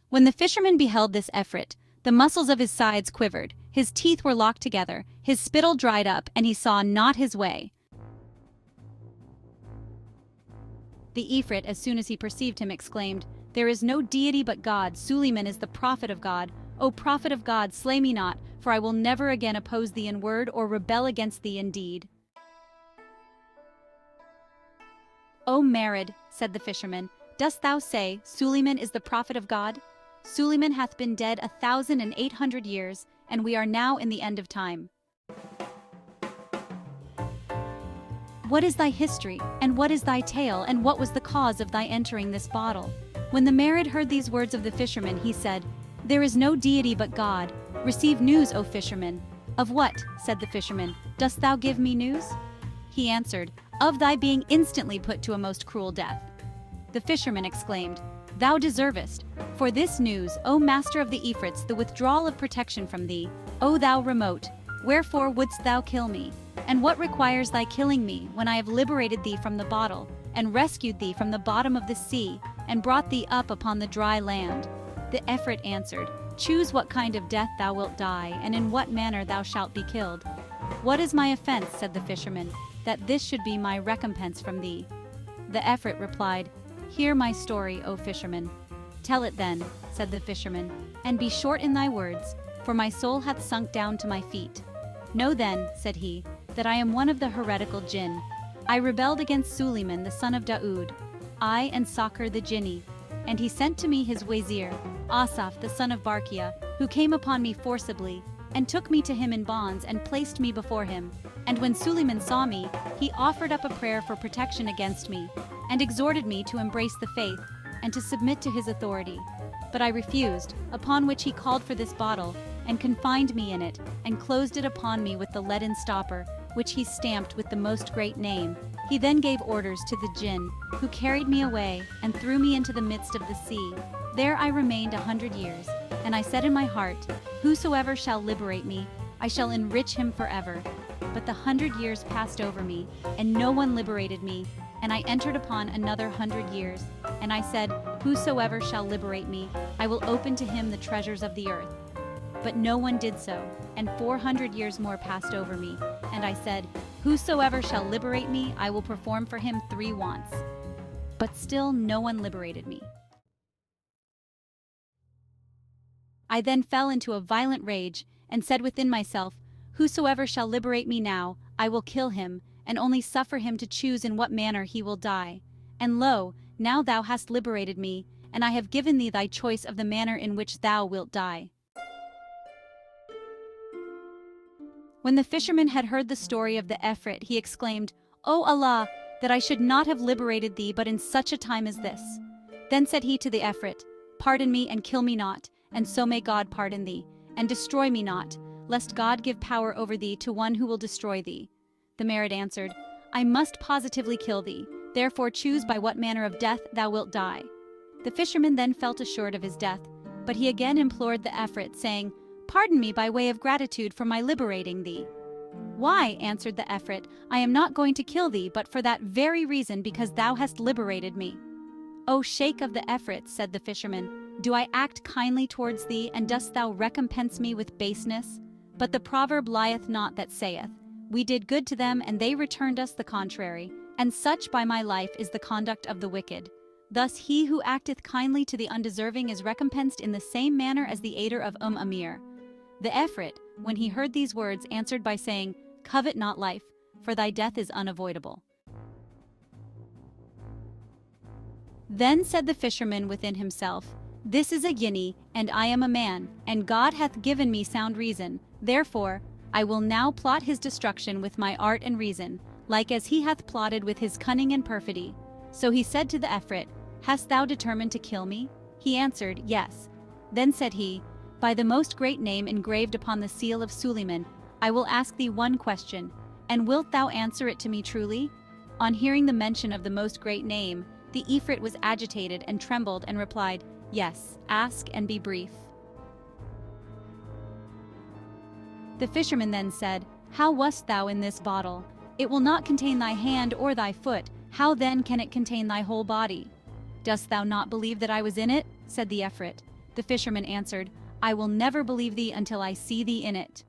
When the fisherman beheld this Efrit, the muscles of his sides quivered, his teeth were locked together, his spittle dried up, and he saw not his way. The Efrit, as soon as he perceived him, exclaimed, "There is no deity but God. Suleiman is the prophet of God. O prophet of God, slay me not, for I will never again oppose thee in word or rebel against thee in deed." "O Marid," said the fisherman, "dost thou say, Suleiman is the prophet of God? Suleiman hath been dead 1,800 years, and we are now in the end of time. What is thy history, and what is thy tale, and what was the cause of thy entering this bottle?" When the Marid heard these words of the fisherman, he said, "There is no deity but God. Receive news, O fisherman." "Of what," said the fisherman, "dost thou give me news?" He answered, "Of thy being instantly put to a most cruel death." The fisherman exclaimed, "Thou deservest, for this news, O master of the Efrits, the withdrawal of protection from thee, O thou remote, wherefore wouldst thou kill me? And what requires thy killing me, when I have liberated thee from the bottle, and rescued thee from the bottom of the sea, and brought thee up upon the dry land?" The Efrit answered, "Choose what kind of death thou wilt die, and in what manner thou shalt be killed." "What is my offense," said the fisherman, "that this should be my recompense from thee?" The Efrit replied, "Hear my story, O fisherman." "Tell it then," said the fisherman, "and be short in thy words, for my soul hath sunk down to my feet." "Know then," said he, "that I am one of the heretical jinn. I rebelled against Suleiman the son of Daoud, I and Sakhr the Jinni, and he sent to me his wazir, Asaph the son of Barkia, who came upon me forcibly, and took me to him in bonds and placed me before him. And when Suleiman saw me, he offered up a prayer for protection against me, and exhorted me to embrace the faith, and to submit to his authority. But I refused, upon which he called for this bottle, and confined me in it, and closed it upon me with the leaden stopper, which he stamped with the most great name. He then gave orders to the jinn, who carried me away, and threw me into the midst of the sea. There I remained 100 years, and I said in my heart, Whosoever shall liberate me, I shall enrich him forever. But the 100 years passed over me, and no one liberated me, and I entered upon another 100 years, and I said, Whosoever shall liberate me, I will open to him the treasures of the earth. But no one did so, and 400 years more passed over me, and I said, Whosoever shall liberate me, I will perform for him 3 wants. But still no one liberated me. I then fell into a violent rage, and said within myself, Whosoever shall liberate me now, I will kill him, and only suffer him to choose in what manner he will die. And lo, now thou hast liberated me, and I have given thee thy choice of the manner in which thou wilt die. When the fisherman had heard the story of the Efrit, he exclaimed, O Allah, that I should not have liberated thee but in such a time as this. Then said he to the Efrit, Pardon me and kill me not, and so may God pardon thee, and destroy me not, lest God give power over thee to one who will destroy thee. The Marid answered, I must positively kill thee, therefore choose by what manner of death thou wilt die. The fisherman then felt assured of his death, but he again implored the Efrit, saying, Pardon me by way of gratitude for my liberating thee. Why, answered the Efrit, I am not going to kill thee, but for that very reason, because thou hast liberated me. O Sheikh of the Efrit, said the fisherman, do I act kindly towards thee, and dost thou recompense me with baseness? But the proverb lieth not that saith, We did good to them, and they returned us the contrary, and such by my life is the conduct of the wicked. Thus he who acteth kindly to the undeserving is recompensed in the same manner as the aider of Amir. The Efrit, when he heard these words, answered by saying, Covet not life, for thy death is unavoidable. Then said the fisherman within himself, This is a guinea, and I am a man, and God hath given me sound reason. Therefore, I will now plot his destruction with my art and reason, like as he hath plotted with his cunning and perfidy. So he said to the Efrit, Hast thou determined to kill me? He answered, Yes. Then said he, By the most great name engraved upon the seal of Suleiman, I will ask thee one question, and wilt thou answer it to me truly? On hearing the mention of the most great name, the Efrit was agitated and trembled and replied, Yes, ask and be brief. The fisherman then said, How wast thou in this bottle? It will not contain thy hand or thy foot. How then can it contain thy whole body? Dost thou not believe that I was in it? Said the Efrit. The fisherman answered, I will never believe thee until I see thee in it.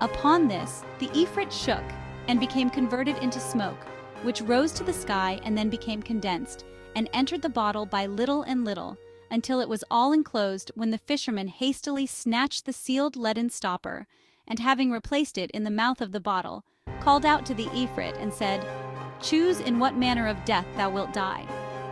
Upon this, the Efrit shook and became converted into smoke, which rose to the sky and then became condensed, and entered the bottle by little and little, until it was all enclosed, when the fisherman hastily snatched the sealed leaden stopper, and having replaced it in the mouth of the bottle, called out to the Efrit and said, Choose in what manner of death thou wilt die.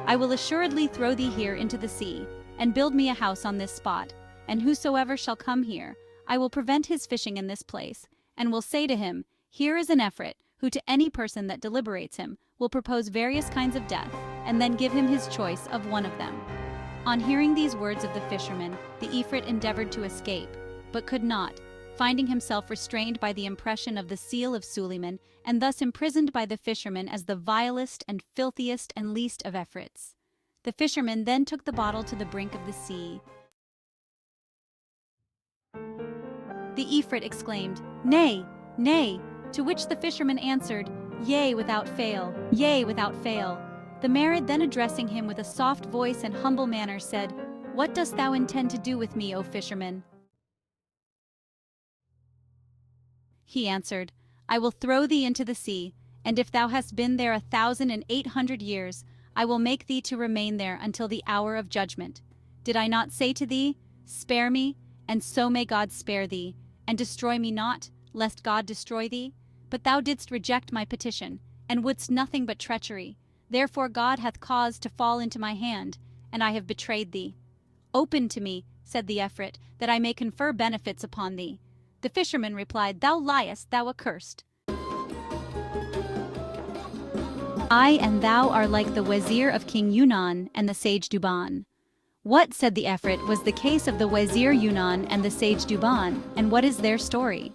I will assuredly throw thee here into the sea, and build me a house on this spot, and whosoever shall come here, I will prevent his fishing in this place, and will say to him, Here is an Efrit, who to any person that deliberates him will propose various kinds of death, and then give him his choice of one of them. On hearing these words of the fisherman, the Efrit endeavored to escape, but could not, finding himself restrained by the impression of the seal of Suleiman, and thus imprisoned by the fisherman as the vilest and filthiest and least of Efrits. The fisherman then took the bottle to the brink of the sea. The Efrit exclaimed, Nay, nay, to which the fisherman answered, Yea, without fail, yea, without fail. The Marid then addressing him with a soft voice and humble manner said, What dost thou intend to do with me, O fisherman? He answered, I will throw thee into the sea, and if thou hast been there 1,800 years, I will make thee to remain there until the hour of judgment. Did I not say to thee, Spare me, and so may God spare thee, and destroy me not, lest God destroy thee? But thou didst reject my petition, and wouldst nothing but treachery. Therefore God hath caused to fall into my hand, and I have betrayed thee. Open to me, said the Efrit, that I may confer benefits upon thee. The fisherman replied, Thou liest, thou accursed. I and thou are like the Wazir of King Yunnan and the sage Duban. What, said the Efrit, was the case of the Wazir Yunnan and the sage Duban, and what is their story?